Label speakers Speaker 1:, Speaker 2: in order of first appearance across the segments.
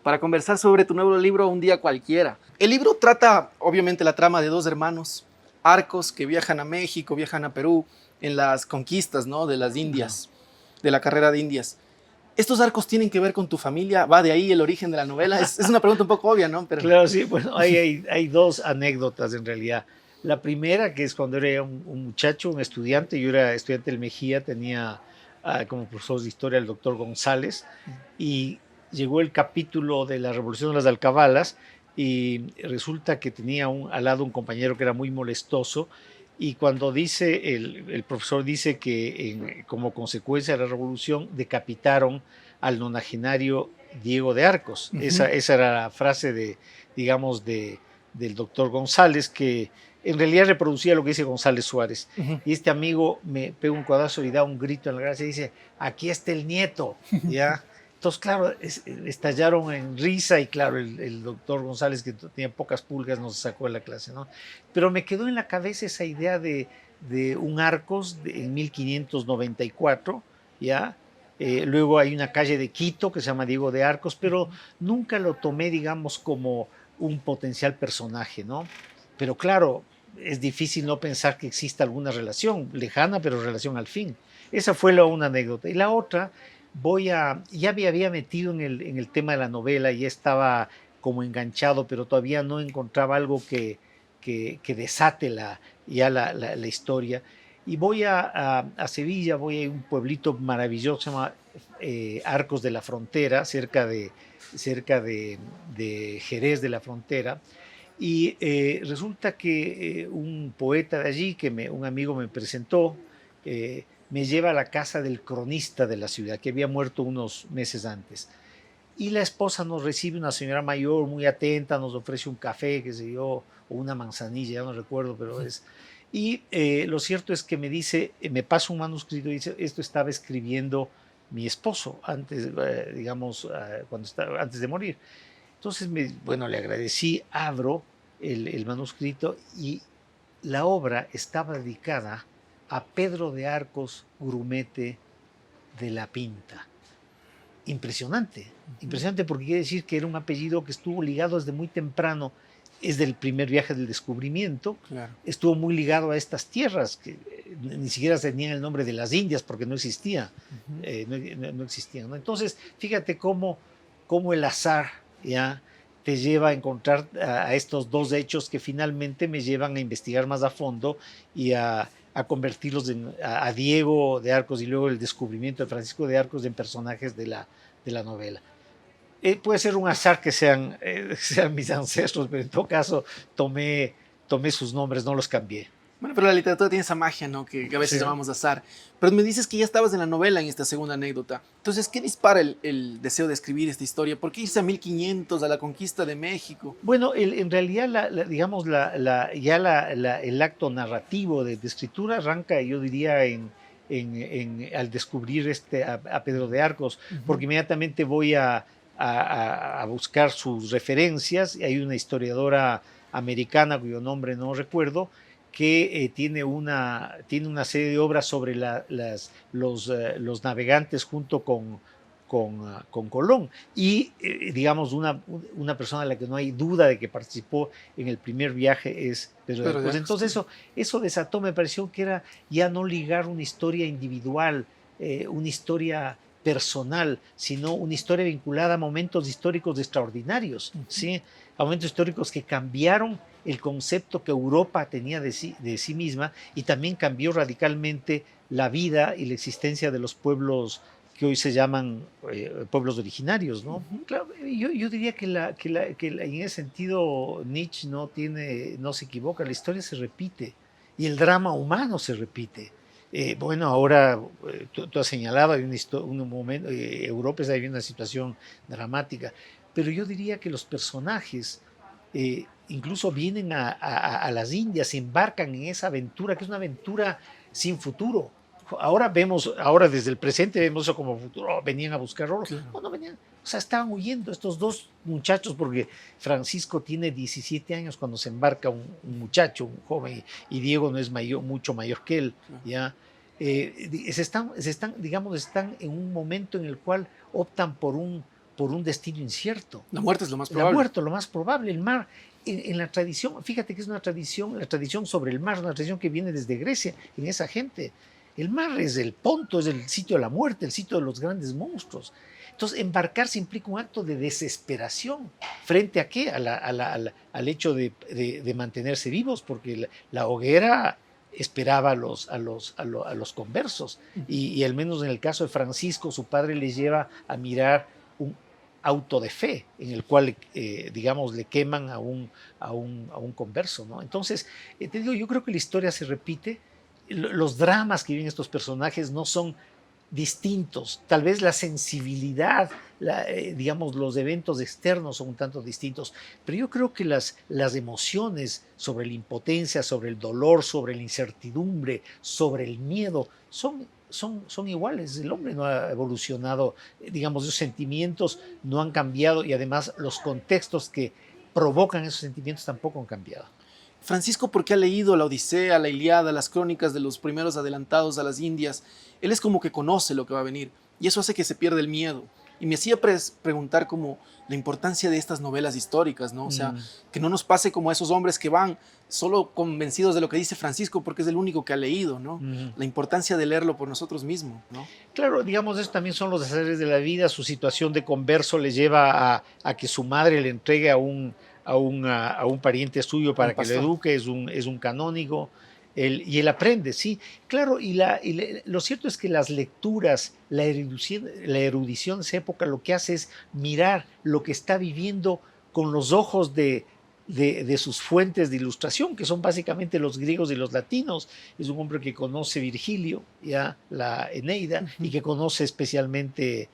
Speaker 1: para conversar sobre tu nuevo libro, Un día cualquiera. El libro trata, obviamente, la trama de dos hermanos, Arcos, que viajan a México, viajan a Perú, en las conquistas, ¿no?, de las Indias, de la carrera de Indias. ¿Estos arcos tienen que ver con tu familia? ¿Va de ahí el origen de la novela? Es una pregunta un poco obvia, ¿no? Pero...
Speaker 2: Claro, sí, bueno, hay dos anécdotas en realidad. La primera, que es cuando era un muchacho, un estudiante, yo era estudiante del Mejía, tenía como profesor de historia el doctor González, y llegó el capítulo de la Revolución de las Alcabalas, y resulta que tenía al lado un compañero que era muy molestoso, y cuando dice, el profesor dice que como consecuencia de la revolución decapitaron al nonagenario Diego de Arcos. Esa era la frase digamos, del doctor González, que en realidad reproducía lo que dice González Suárez. Y este amigo me pega un codazo y da un grito en la gracia y dice, aquí está el nieto, ¿ya? Entonces, claro, estallaron en risa y claro, el doctor González, que tenía pocas pulgas, nos sacó de la clase, ¿no? Pero me quedó en la cabeza esa idea de un Arcos en 1594, ¿ya? Luego hay una calle de Quito que se llama Diego de Arcos, pero nunca lo tomé, digamos, como un potencial personaje, ¿no? Pero claro, es difícil no pensar que exista alguna relación, lejana, pero relación al fin. Esa fue una anécdota. Y la otra, ya me había metido en el tema de la novela, ya estaba como enganchado, pero todavía no encontraba algo que desate la historia. Y voy a Sevilla, voy a un pueblito maravilloso, se llama Arcos de la Frontera, cerca de Jerez de la Frontera. Y resulta que un poeta de allí, un amigo me presentó, me lleva a la casa del cronista de la ciudad, que había muerto unos meses antes. Y la esposa nos recibe, una señora mayor muy atenta, nos ofrece un café, qué sé yo, o una manzanilla, ya no recuerdo, pero es... Y lo cierto es que me dice, me pasa un manuscrito y dice, esto estaba escribiendo mi esposo antes, digamos, antes de morir. Entonces, bueno, le agradecí, abro el manuscrito y la obra estaba dedicada a Pedro de Arcos Grumete de la Pinta. Impresionante, impresionante porque quiere decir que era un apellido que estuvo ligado desde muy temprano, es del primer viaje del descubrimiento,
Speaker 1: Claro.
Speaker 2: Estuvo muy ligado a estas tierras que ni siquiera tenían el nombre de las Indias porque no existía, no existían, ¿no? Entonces, fíjate cómo el azar ya te lleva a encontrar a estos dos hechos que finalmente me llevan a investigar más a fondo y a convertirlos a Diego de Arcos y luego el descubrimiento de Francisco de Arcos en personajes de la novela. Puede ser un azar que sean mis ancestros, pero en todo caso tomé sus nombres, no los cambié.
Speaker 1: Bueno, pero la literatura tiene esa magia, ¿no?, que a veces llamamos azar. Pero me dices que ya estabas en la novela en esta segunda anécdota. Entonces, ¿qué dispara el deseo de escribir esta historia? ¿Por qué irse a 1500, a la conquista de México?
Speaker 2: Bueno, en realidad, digamos, el acto narrativo de escritura arranca, yo diría, al descubrir a Pedro de Arcos, porque inmediatamente voy a buscar sus referencias. Hay una historiadora americana cuyo nombre no recuerdo, que tiene una serie de obras sobre los navegantes junto con Colón, y digamos una persona a la que no hay duda de que participó en el primer viaje es Pedro de Arcos. Entonces eso desató, me pareció que era ya no ligar una historia individual, una historia personal, sino una historia vinculada a momentos históricos extraordinarios, ¿sí? A momentos históricos que cambiaron el concepto que Europa tenía de sí misma, y también cambió radicalmente la vida y la existencia de los pueblos que hoy se llaman pueblos originarios, ¿no? Claro, yo diría que en ese sentido Nietzsche no se equivoca, la historia se repite y el drama humano se repite. Bueno, ahora tú has señalado, hay un momento, Europa está viviendo una situación dramática, pero yo diría que los personajes incluso vienen a las Indias, se embarcan en esa aventura, que es una aventura sin futuro. Ahora desde el presente vemos eso como futuro, venían a buscar oro. Claro. No venían, o sea, estaban huyendo estos dos muchachos, porque Francisco tiene 17 años cuando se embarca un muchacho, un joven, y Diego no es mucho mayor que él, ¿ya? Están en un momento en el cual optan por un por un destino incierto.
Speaker 1: La muerte es lo más
Speaker 2: La
Speaker 1: probable.
Speaker 2: muerte, lo más probable. El mar, en la tradición, fíjate que es una tradición, la tradición sobre el mar, una tradición que viene desde Grecia, en esa gente. El mar es el Ponto, es el sitio de la muerte, el sitio de los grandes monstruos. Entonces, embarcarse implica un acto de desesperación. ¿Frente a qué? Al hecho de mantenerse vivos, porque la hoguera esperaba a los conversos. Y al menos en el caso de Francisco, su padre le lleva a mirar un auto de fe, en el cual, digamos, le queman a un converso, ¿no? Entonces, te digo, yo creo que la historia se repite. Los dramas que viven estos personajes no son distintos. Tal vez la sensibilidad, digamos, los eventos externos son un tanto distintos, pero yo creo que las emociones sobre la impotencia, sobre el dolor, sobre la incertidumbre, sobre el miedo, son iguales. El hombre no ha evolucionado, digamos, esos sentimientos no han cambiado y además los contextos que provocan esos sentimientos tampoco han cambiado.
Speaker 1: Francisco, porque ha leído la Odisea, la Ilíada, las crónicas de los primeros adelantados a las Indias, él es como que conoce lo que va a venir y eso hace que se pierda el miedo. Y me hacía preguntar como la importancia de estas novelas históricas, ¿no? O sea, que no nos pase como a esos hombres que van solo convencidos de lo que dice Francisco porque es el único que ha leído, ¿no? La importancia de leerlo por nosotros mismos, ¿no?
Speaker 2: Claro, digamos, eso también son los azares de la vida. Su situación de converso le lleva a que su madre le entregue a un pariente suyo para que lo eduque, es un canónigo, y él aprende, sí, claro, lo cierto es que las lecturas, la erudición de esa época lo que hace es mirar lo que está viviendo con los ojos de sus fuentes de ilustración, que son básicamente los griegos y los latinos. Es un hombre que conoce Virgilio, ya la Eneida, y que conoce especialmente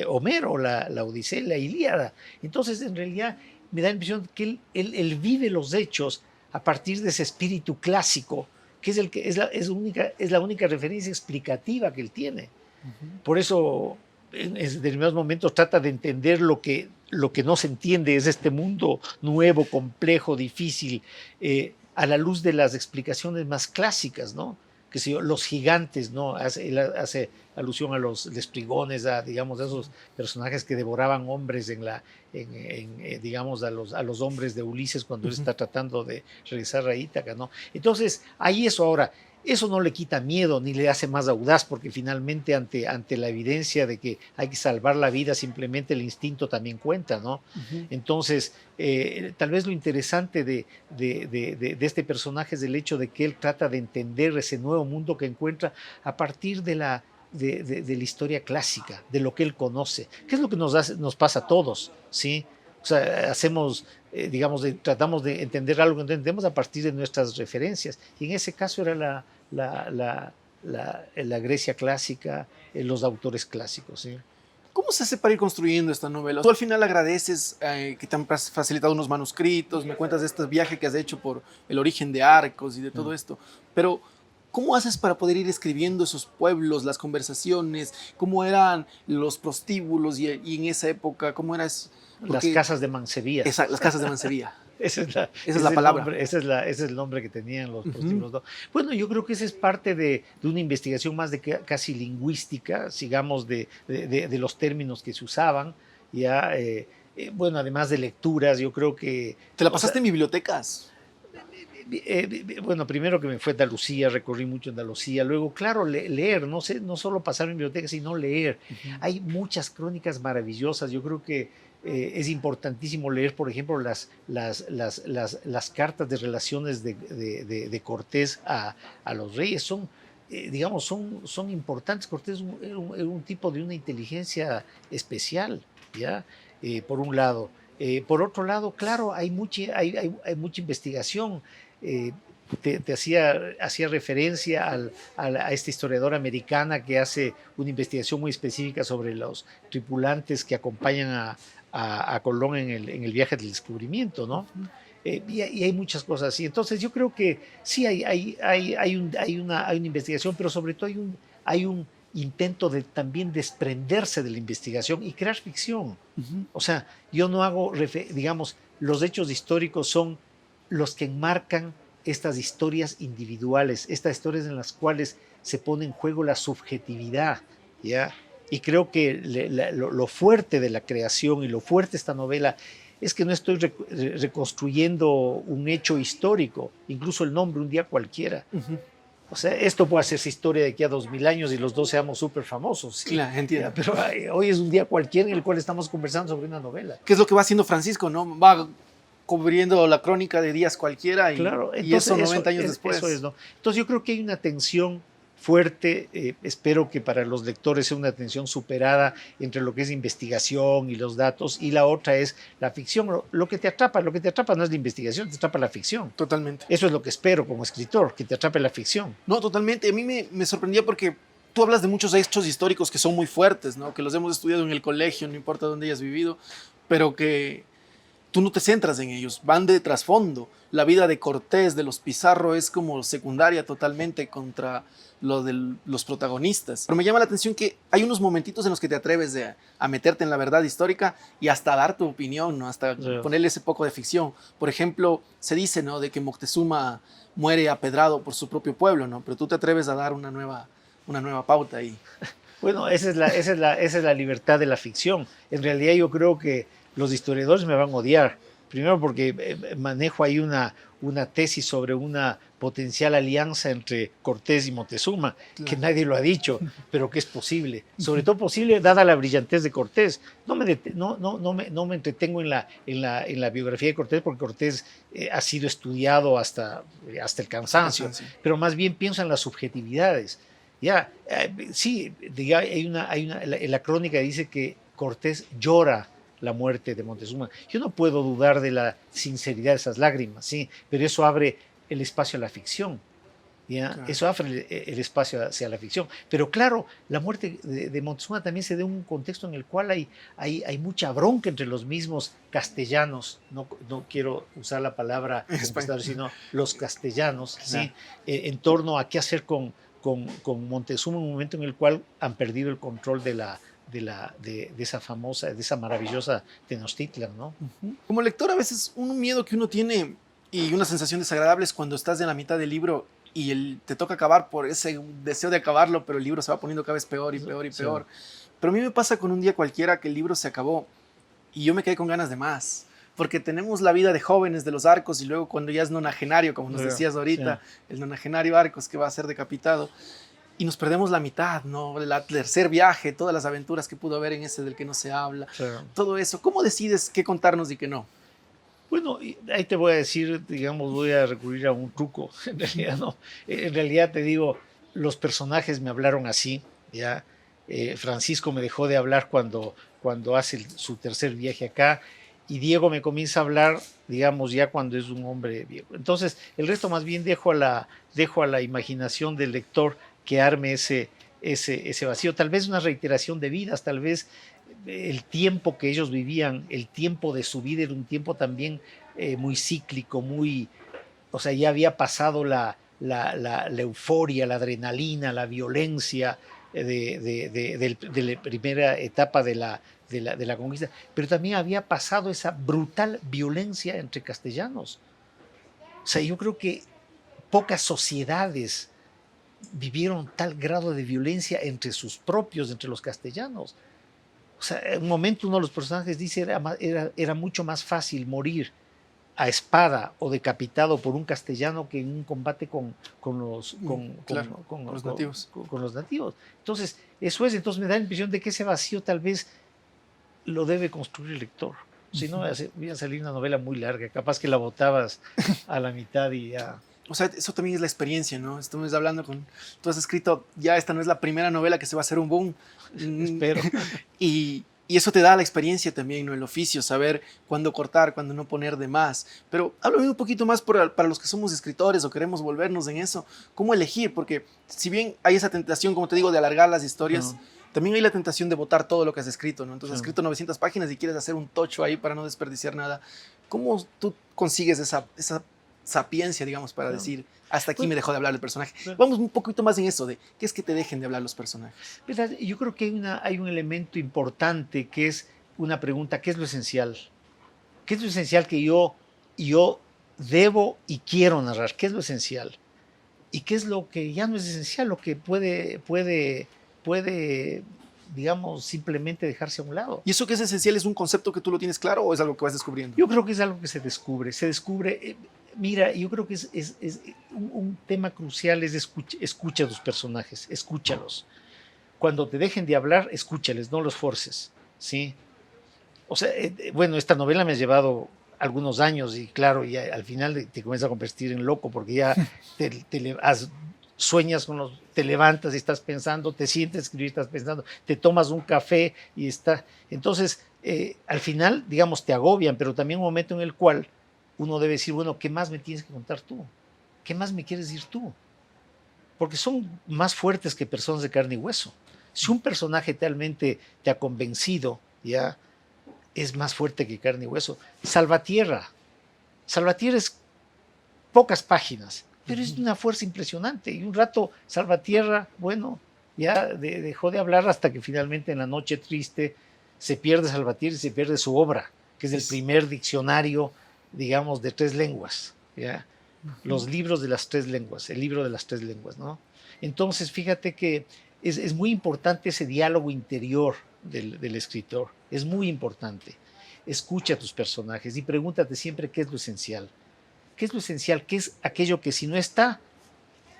Speaker 2: Homero, la Odisea, la Ilíada. Entonces, en realidad, me da la impresión que él vive los hechos a partir de ese espíritu clásico, que es la única referencia explicativa que él tiene. Por eso, en determinados momentos, trata de entender lo que no se entiende, es este mundo nuevo, complejo, difícil, a la luz de las explicaciones más clásicas, ¿no? Que si los gigantes, ¿no? Él hace alusión a los lesprigones, digamos, a esos personajes que devoraban hombres digamos, a los hombres de Ulises cuando él está tratando de regresar a Ítaca, ¿no? Entonces, ahí eso ahora, eso no le quita miedo ni le hace más audaz, porque finalmente ante la evidencia de que hay que salvar la vida, simplemente el instinto también cuenta, ¿no? Entonces, tal vez lo interesante de este personaje es el hecho de que él trata de entender ese nuevo mundo que encuentra a partir de la historia clásica, de lo que él conoce, que es lo que nos pasa a todos, ¿sí? O sea, digamos, tratamos de entender algo que entendemos a partir de nuestras referencias, y en ese caso era la Grecia clásica, los autores clásicos, ¿sí?
Speaker 1: ¿Cómo se hace para ir construyendo esta novela? Tú al final agradeces que te han facilitado unos manuscritos, me cuentas de este viaje que has hecho por el origen de Arcos y de todo esto, pero ¿cómo haces para poder ir escribiendo esos pueblos, las conversaciones? ¿Cómo eran los prostíbulos y en esa época? ¿Cómo eran
Speaker 2: las casas de Mancebía?
Speaker 1: Las casas de Mancebía.
Speaker 2: Esa es
Speaker 1: la palabra.
Speaker 2: Ese es el nombre que tenían los prostíbulos, ¿no? Bueno, yo creo que esa es parte de una investigación más de casi lingüística, digamos, de los términos que se usaban, ya, bueno, además de lecturas, yo creo que...
Speaker 1: ¿Te la pasaste en bibliotecas?
Speaker 2: Bueno, primero que me fue a Andalucía, recorrí mucho Andalucía, luego, claro, leer, no solo pasar en biblioteca, sino leer. Hay muchas crónicas maravillosas, yo creo que es importantísimo leer, por ejemplo, las cartas de relaciones de Cortés a los reyes. Digamos, son importantes. Cortés era un tipo de una inteligencia especial, ¿ya? Por un lado. Por otro lado, claro, hay mucha investigación. Te hacía referencia a esta historiadora americana que hace una investigación muy específica sobre los tripulantes que acompañan a Colón en el viaje del descubrimiento, ¿no? Y hay muchas cosas así. Entonces yo creo que sí hay una investigación, pero sobre todo hay un intento de también desprenderse de la investigación y crear ficción. O sea, yo no hago, digamos, los hechos históricos son los que enmarcan estas historias individuales, estas historias en las cuales se pone en juego la subjetividad, ¿ya? Y creo que lo fuerte de la creación y lo fuerte de esta novela es que no estoy reconstruyendo un hecho histórico, incluso el nombre, un día cualquiera. O sea, esto puede hacerse historia de aquí a 2000 años y los dos seamos súper famosos. ¿Sí?
Speaker 1: Claro, entiendo.
Speaker 2: Ya, pero hoy es un día cualquiera en el cual estamos conversando sobre una novela.
Speaker 1: ¿Qué es lo que va haciendo Francisco, no? Va cubriendo la crónica de días cualquiera
Speaker 2: Claro,
Speaker 1: y eso 90 años después.
Speaker 2: Eso es, ¿no? Entonces yo creo que hay una tensión fuerte, espero que para los lectores sea una tensión superada entre lo que es investigación y los datos, y la otra es la ficción. Lo que te atrapa no es la investigación, te atrapa la ficción.
Speaker 1: Totalmente.
Speaker 2: Eso es lo que espero como escritor, que te atrape la ficción.
Speaker 1: No, totalmente. A mí me sorprendía porque tú hablas de muchos hechos históricos que son muy fuertes, ¿no? Que los hemos estudiado en el colegio, no importa dónde hayas vivido, pero que tú no te centras en ellos, van de trasfondo. La vida de Cortés, de los Pizarro, es como secundaria totalmente contra lo de los protagonistas. Pero me llama la atención que hay unos momentitos en los que te atreves a meterte en la verdad histórica y hasta dar tu opinión, ¿no? Hasta ponerle ese poco de ficción. Por ejemplo, se dice, ¿no? De que Moctezuma muere apedrado por su propio pueblo, ¿no? Pero tú te atreves a dar una nueva pauta ahí.
Speaker 2: Bueno, esa es la libertad de la ficción. En realidad yo creo que los historiadores me van a odiar. Primero porque manejo ahí una tesis sobre una potencial alianza entre Cortés y Moctezuma, que nadie lo ha dicho, pero que es posible. Sobre todo posible dada la brillantez de Cortés. No me entretengo en la biografía de Cortés, porque Cortés ha sido estudiado hasta el cansancio, pero más bien pienso en las subjetividades. Ya, sí, la crónica dice que Cortés llora la muerte de Moctezuma. Yo no puedo dudar de la sinceridad de esas lágrimas, sí, pero eso abre el espacio a la ficción. ¿Ya? Claro. Eso abre el espacio hacia la ficción. Pero claro, la muerte de Moctezuma también se da en un contexto en el cual hay mucha bronca entre los mismos castellanos, no quiero usar la palabra sino los castellanos, ¿sí? En torno a qué hacer con Moctezuma en un momento en el cual han perdido el control de esa maravillosa Tenochtitlan, ¿no?
Speaker 1: Como lector, a veces un miedo que uno tiene y una sensación desagradable es cuando estás en la mitad del libro y te toca acabar por ese deseo de acabarlo, pero el libro se va poniendo cada vez peor y peor y peor. Sí. Pero a mí me pasa con un día cualquiera que el libro se acabó y yo me quedé con ganas de más. Porque tenemos la vida de jóvenes de los Arcos y luego cuando ya es nonagenario, como nos decías ahorita, el nonagenario Arcos que va a ser decapitado. Y nos perdemos la mitad, ¿no? El tercer viaje, todas las aventuras que pudo haber en ese del que no se habla, todo eso. ¿Cómo decides qué contarnos y qué no?
Speaker 2: Bueno, ahí te voy a decir, digamos, voy a recurrir a un truco. En realidad no. En realidad te digo, los personajes me hablaron así, ¿ya? Francisco me dejó de hablar cuando hace su tercer viaje acá, y Diego me comienza a hablar, digamos, ya cuando es un hombre viejo. Entonces, el resto más bien dejo a la imaginación del lector que arme ese vacío. Tal vez una reiteración de vidas, tal vez el tiempo que ellos vivían, el tiempo de su vida era un tiempo también muy cíclico, o sea, ya había pasado la euforia, la adrenalina, la violencia de la primera etapa de la conquista, pero también había pasado esa brutal violencia entre castellanos. O sea, yo creo que pocas sociedades vivieron tal grado de violencia entre sus propios, entre los castellanos. O sea, en un momento uno de los personajes dice era mucho más fácil morir a espada o decapitado por un castellano que en un combate con los nativos. Entonces, entonces me da la impresión de que ese vacío tal vez lo debe construir el lector. Si no, iba a salir una novela muy larga, capaz que la botabas a la mitad y ya.
Speaker 1: O sea, eso también es la experiencia, ¿no? Estamos hablando tú has escrito, ya esta no es la primera novela que se va a hacer un boom.
Speaker 2: Espero.
Speaker 1: Y eso te da la experiencia también, ¿no? El oficio, saber cuándo cortar, cuándo no poner de más. Pero háblame un poquito más para los que somos escritores o queremos volvernos en eso. ¿Cómo elegir? Porque si bien hay esa tentación, como te digo, de alargar las historias, también hay la tentación de botar todo lo que has escrito, ¿no? Entonces has escrito 900 páginas y quieres hacer un tocho ahí para no desperdiciar nada. ¿Cómo tú consigues esa sapiencia, digamos, para decir, hasta aquí me dejó de hablar el personaje? Vamos un poquito más en eso de qué es que te dejen de hablar los personajes.
Speaker 2: Yo creo que hay un elemento importante que es una pregunta: ¿qué es lo esencial? ¿Qué es lo esencial que yo debo y quiero narrar? ¿Qué es lo esencial? ¿Y qué es lo que ya no es esencial? Lo que puede digamos, simplemente dejarse a un lado.
Speaker 1: ¿Y eso que es esencial es un concepto que tú lo tienes claro o es algo que vas descubriendo?
Speaker 2: Yo creo que es algo que se descubre. Mira, yo creo que es un tema crucial es escucha a tus personajes, escúchalos. Cuando te dejen de hablar, escúchales, no los forces, ¿sí? O sea, bueno, esta novela me ha llevado algunos años y claro, ya al final te comienzas a convertir en loco porque ya sueñas te levantas y estás pensando, te sientes a escribir, estás pensando, te tomas un café y está. Entonces, al final, digamos, te agobian, pero también un momento en el cual uno debe decir, bueno, ¿qué más me tienes que contar tú? ¿Qué más me quieres decir tú? Porque son más fuertes que personas de carne y hueso. Si un personaje realmente te ha convencido, ya es más fuerte que carne y hueso. Salvatierra. Salvatierra es pocas páginas, pero es de una fuerza impresionante. Y un rato Salvatierra, bueno, ya dejó de hablar hasta que finalmente en La Noche Triste se pierde Salvatierra y se pierde su obra, que es el primer diccionario, digamos, de 3 lenguas. ¿Ya? Los libros de las 3 lenguas, el libro de las 3 lenguas, ¿no? Entonces, fíjate que es muy importante ese diálogo interior del escritor, es muy importante. Escucha a tus personajes y pregúntate siempre qué es lo esencial. ¿Qué es lo esencial? ¿Qué es aquello que si no está,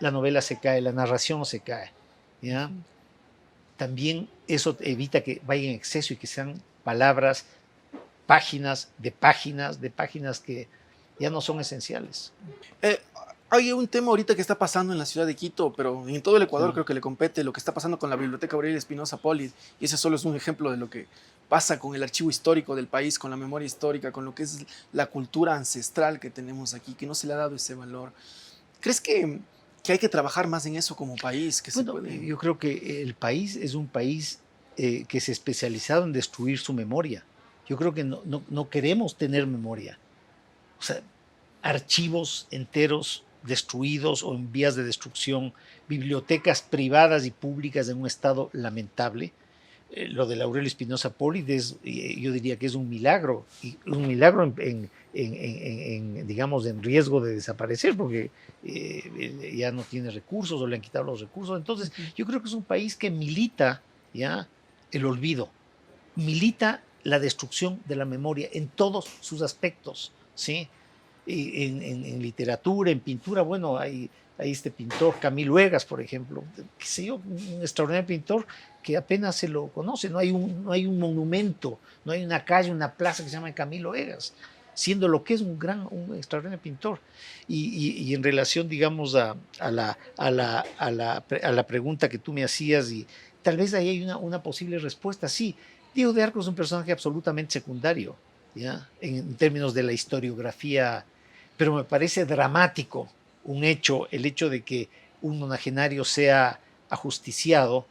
Speaker 2: la novela se cae, la narración se cae? ¿Ya? También eso evita que vaya en exceso y que sean palabras, páginas de páginas, de páginas que ya no son esenciales.
Speaker 1: Hay un tema ahorita que está pasando en la ciudad de Quito, pero en todo el Ecuador creo que le compete lo que está pasando con la Biblioteca Aurelio Espinosa Poli, y ese solo es un ejemplo de lo que pasa con el archivo histórico del país, con la memoria histórica, con lo que es la cultura ancestral que tenemos aquí, que no se le ha dado ese valor. ¿Crees que hay que trabajar más en eso como país?
Speaker 2: Bueno, yo creo que el país es un país que se ha especializado en destruir su memoria. Yo creo que no queremos tener memoria. O sea, archivos enteros destruidos o en vías de destrucción, bibliotecas privadas y públicas en un estado lamentable. Lo de Aurelio Espinosa Poli yo diría que es un milagro digamos, en riesgo de desaparecer porque ya no tiene recursos o le han quitado los recursos. Entonces, yo creo que es un país que milita ya el olvido, milita la destrucción de la memoria en todos sus aspectos, ¿sí? En literatura, en pintura, bueno, hay este pintor Camilo Egas, por ejemplo, qué sé yo, un extraordinario pintor que apenas se lo conoce, no hay un monumento, no hay una calle, una plaza que se llama Camilo Egas, siendo lo que es un extraordinario pintor. Y en relación, digamos, a la pregunta que tú me hacías, y tal vez ahí hay una posible respuesta, sí, Diego de Arcos es un personaje absolutamente secundario, ¿ya? En términos de la historiografía, pero me parece dramático el hecho de que un nonagenario sea ajusticiado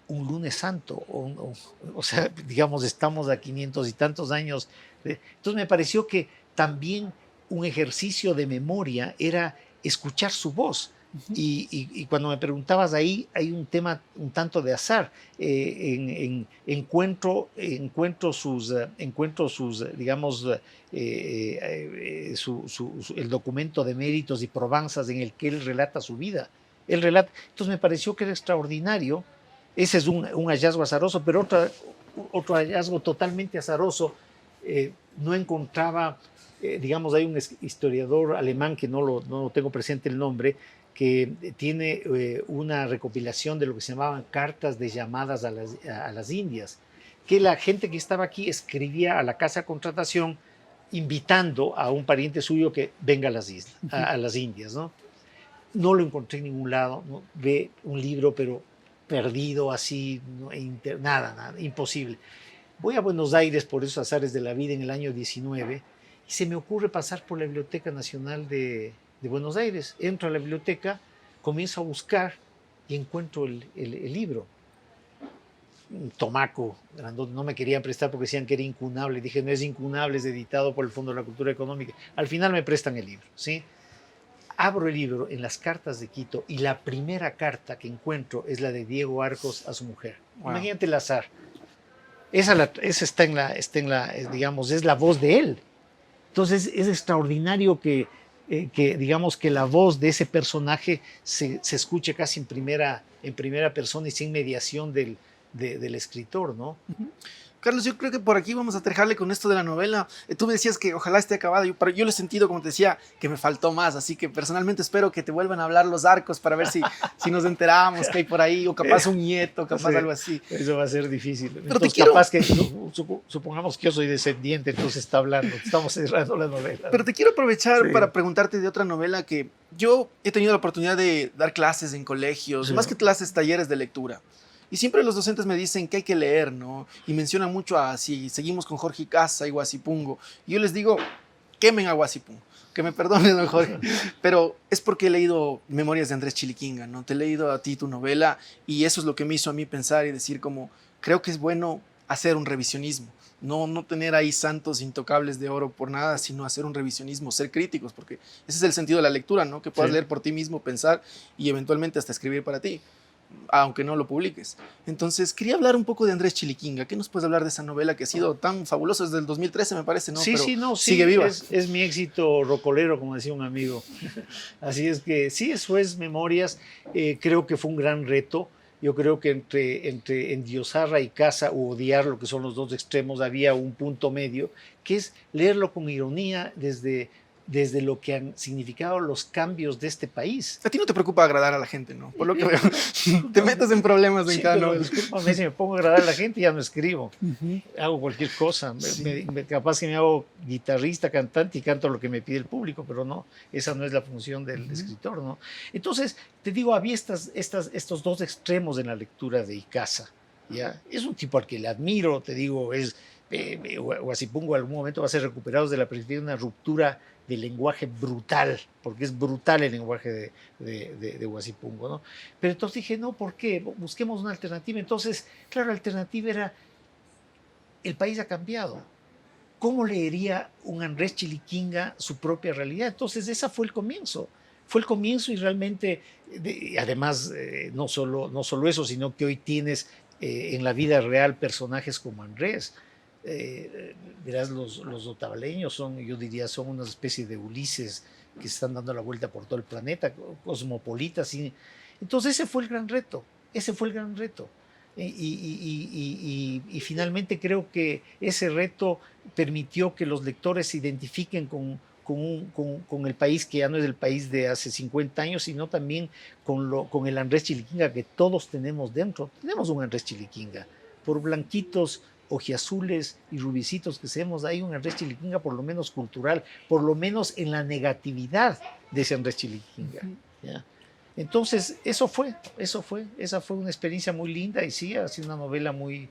Speaker 2: un lunes santo, o sea, digamos, estamos a 500 y tantos años. Entonces me pareció que también un ejercicio de memoria era escuchar su voz. Y cuando me preguntabas ahí, hay un tema un tanto de azar. Encuentro sus, digamos, el documento de méritos y probanzas en el que él relata su vida. Entonces me pareció que era extraordinario. Ese es un hallazgo azaroso, pero otro hallazgo totalmente azaroso. No encontraba, digamos, hay un historiador alemán que no lo tengo presente el nombre, que tiene una recopilación de lo que se llamaban cartas de llamadas a las Indias, que la gente que estaba aquí escribía a la casa de contratación invitando a un pariente suyo que venga a las islas, a las Indias, ¿no? No lo encontré en ningún lado, ¿no? Ve un libro, pero perdido así, ¿no? Nada, imposible. Voy a Buenos Aires por esos azares de la vida en el año 19 y se me ocurre pasar por la Biblioteca Nacional de Buenos Aires. Entro a la biblioteca, comienzo a buscar y encuentro el libro. Un tomaco, no me querían prestar porque decían que era incunable. Dije, no es incunable, es editado por el Fondo de la Cultura Económica. Al final me prestan el libro, ¿sí? Abro el libro en las cartas de Quito y la primera carta que encuentro es la de Diego Arcos a su mujer. Wow. Imagínate el azar. Esa está en la, digamos, es la voz de él. Entonces es extraordinario que digamos que la voz de ese personaje se escuche casi en primera persona y sin mediación del escritor, ¿no?
Speaker 1: Carlos, yo creo que por aquí vamos a dejarle con esto de la novela. Tú me decías que ojalá esté acabada, pero yo lo he sentido, como te decía, que me faltó más, así que personalmente espero que te vuelvan a hablar los arcos para ver si nos enteramos que hay por ahí, o capaz un nieto, capaz
Speaker 2: Sí,
Speaker 1: algo así.
Speaker 2: eso va a ser difícil.
Speaker 1: Pero
Speaker 2: Entonces, capaz que, supongamos que yo soy descendiente, entonces está hablando, estamos cerrando la novela.
Speaker 1: Pero te quiero aprovechar
Speaker 2: Sí.
Speaker 1: para preguntarte de otra novela que yo he tenido la oportunidad de dar clases en colegios,
Speaker 2: Sí.
Speaker 1: más que clases, talleres de lectura. Y siempre los docentes me dicen que hay que leer, ¿no? Y mencionan mucho a si seguimos con Jorge Casa y Guasipungo. Y yo les digo, quemen a Guasipungo. Que me perdonen, don Jorge. Pero es porque he leído Memorias de Andrés Chiliquinga, ¿no? Te he leído a ti tu novela y eso es lo que me hizo a mí pensar y decir como, creo que es bueno hacer un revisionismo. No tener ahí santos intocables de oro por nada, sino hacer un revisionismo, ser críticos, porque ese es el sentido de la lectura, ¿no? Que puedas
Speaker 2: Sí.
Speaker 1: leer por ti mismo, pensar y eventualmente hasta escribir para ti, aunque no lo publiques. Entonces, quería hablar un poco de Andrés Chiliquinga. ¿Qué nos puedes hablar de esa novela que ha sido tan fabulosa desde el 2013, me parece, ¿no?
Speaker 2: Sí,
Speaker 1: Pero
Speaker 2: sí, no, sí,
Speaker 1: sigue viva.
Speaker 2: es mi éxito rocolero, como decía un amigo. Así es que sí, eso es Memorias. Creo que fue un gran reto. Yo creo que entre endiosar y Casa o odiar, lo que son los dos extremos, había un punto medio, que es leerlo con ironía desde lo que han significado los cambios de este país.
Speaker 1: A ti no te preocupa agradar a la gente, ¿no? Por lo que veo, te metes en problemas en
Speaker 2: Sí,
Speaker 1: cada
Speaker 2: pero
Speaker 1: novela.
Speaker 2: discúlpame, si me pongo a agradar a la gente ya no escribo. Hago cualquier cosa.
Speaker 1: Sí.
Speaker 2: Capaz que me hago guitarrista, cantante y canto lo que me pide el público, pero no, esa no es la función del escritor, ¿no? Entonces, te digo, había estos dos extremos en la lectura de Icaza, ¿ya? Es un tipo al que le admiro, te digo, Guasipungo en algún momento va a ser recuperado desde la perspectiva de una ruptura de lenguaje brutal, porque es brutal el lenguaje de Guasipungo, ¿no? Pero entonces dije, no, ¿por qué? Busquemos una alternativa. Entonces, claro, la alternativa era, el país ha cambiado. ¿Cómo leería un Andrés Chiliquinga su propia realidad? Entonces, ese fue el comienzo. Fue el comienzo y realmente, además, no solo eso, sino que hoy tienes en la vida real personajes como Andrés. Verás, los otavaleños son, yo diría, son una especie de Ulises que están dando la vuelta por todo el planeta, cosmopolitas. Entonces ese fue el gran reto, ese fue el gran reto. Y finalmente creo que ese reto permitió que los lectores se identifiquen con el país que ya no es el país de hace 50 años, sino también con el Andrés Chiliquinga que todos tenemos dentro. Tenemos un Andrés Chiliquinga, por blanquitos, ojiazules y rubicitos que seamos, hay un Andrés Chiliquinga por lo menos cultural, por lo menos en la negatividad de ese Andrés Chiliquinga. ¿Ya? Entonces, esa fue una experiencia muy linda y sí, ha sido una novela muy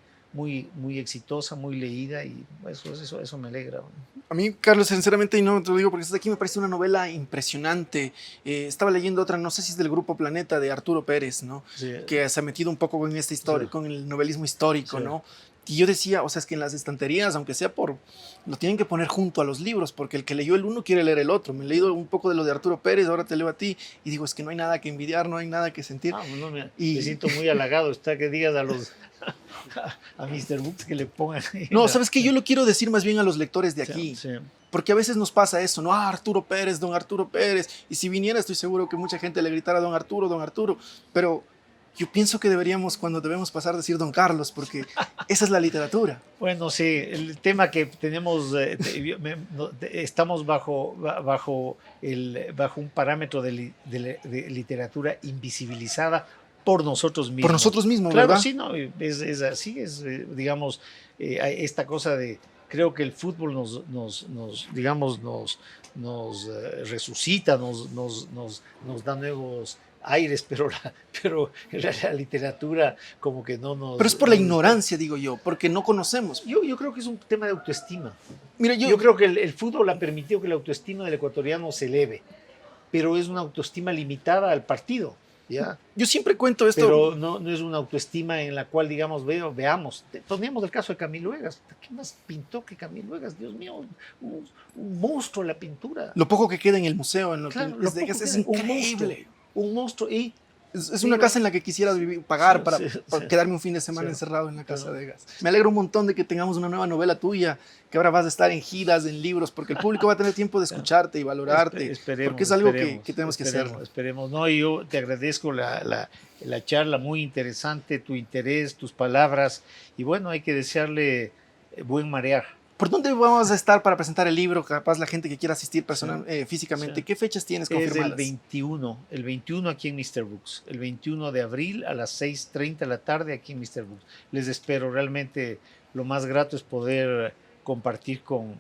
Speaker 2: exitosa, muy leída y eso me alegra.
Speaker 1: A mí, Carlos, sinceramente, y no te lo digo porque estás aquí, me parece una novela impresionante. Estaba leyendo otra, no sé si es del Grupo Planeta, de Arturo Pérez, ¿no?
Speaker 2: Sí.
Speaker 1: Que se ha metido un poco con esta historia,
Speaker 2: Sí.
Speaker 1: con el novelismo histórico,
Speaker 2: Sí.
Speaker 1: ¿no? Y yo decía, o sea, es que en las estanterías, aunque sea lo tienen que poner junto a los libros, porque el que leyó el uno quiere leer el otro. Me he leído un poco de lo de Arturo Pérez, ahora te leo a ti, y digo, es que no hay nada que envidiar, no hay nada que sentir.
Speaker 2: No, me siento muy halagado, está que digas a Mr. Books que le pongan.
Speaker 1: No, ¿sabes qué? Yo lo quiero decir más bien a los lectores de aquí.
Speaker 2: Sí.
Speaker 1: Porque a veces nos pasa eso, ¿no? Arturo Pérez, don Arturo Pérez. Y si viniera, estoy seguro que mucha gente le gritara don Arturo, don Arturo. Pero yo pienso que deberíamos, cuando debemos pasar, decir don Carlos, porque esa es la literatura.
Speaker 2: Bueno, sí, el tema que tenemos, estamos bajo un parámetro de literatura invisibilizada por nosotros mismos.
Speaker 1: Por nosotros mismos,
Speaker 2: claro,
Speaker 1: ¿verdad?
Speaker 2: Sí, no, es así, digamos, esta cosa de, creo que el fútbol nos resucita, nos da nuevos aires, pero la literatura como que no nos...
Speaker 1: Pero es por la ignorancia, digo yo, porque no conocemos.
Speaker 2: Yo creo que es un tema de autoestima.
Speaker 1: Mira,
Speaker 2: Yo creo que el fútbol ha permitido que la autoestima del ecuatoriano se eleve, pero es una autoestima limitada al partido. ¿Ya?
Speaker 1: Yo siempre cuento esto.
Speaker 2: Pero no es una autoestima en la cual, digamos, veamos. Poníamos el caso de Camilo Egas. ¿Qué más pintó que Camilo Egas? Dios mío, un monstruo en la pintura.
Speaker 1: Lo poco que queda en el museo, en lo
Speaker 2: Claro,
Speaker 1: que es increíble.
Speaker 2: Un monstruo. Y
Speaker 1: Es una casa en la que quisiera pagar para
Speaker 2: sí.
Speaker 1: quedarme un fin de semana
Speaker 2: Sí.
Speaker 1: encerrado en la casa de gas. Me alegro un montón de que tengamos una nueva novela tuya, que ahora vas a estar en giras, en libros, porque el público va a tener tiempo de escucharte y valorarte, porque es algo que tenemos que hacer.
Speaker 2: Esperemos. No, y yo te agradezco la charla, muy interesante, tu interés, tus palabras, y bueno, hay que desearle buen marear.
Speaker 1: ¿Por dónde vamos a estar para presentar el libro? Capaz la gente que quiera asistir físicamente.
Speaker 2: Sí.
Speaker 1: ¿Qué fechas tienes
Speaker 2: Es
Speaker 1: confirmadas?
Speaker 2: el 21 aquí en Mr. Books, el 21 de abril a las 6:30 de la tarde aquí en Mr. Books. Les espero, realmente lo más grato es poder compartir con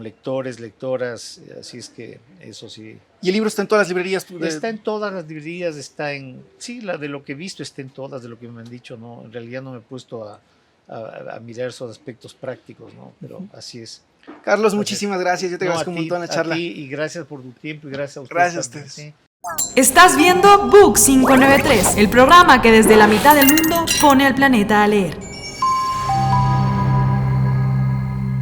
Speaker 2: lectores, lectoras, así es que eso sí.
Speaker 1: ¿Y el libro está en todas las librerías?
Speaker 2: Está en todas las librerías, está en, sí, de lo que he visto está en todas, de lo que me han dicho, ¿no? En realidad no me he puesto a mirar esos aspectos prácticos, ¿no? Pero así es.
Speaker 1: Carlos, muchísimas gracias. Yo te agradezco un montón la charla.
Speaker 2: A ti, y gracias por tu tiempo y gracias a ustedes.
Speaker 1: Gracias a ustedes.
Speaker 2: ¿Sí?
Speaker 3: Estás viendo Book 593, el programa que desde la mitad del mundo pone al planeta a leer.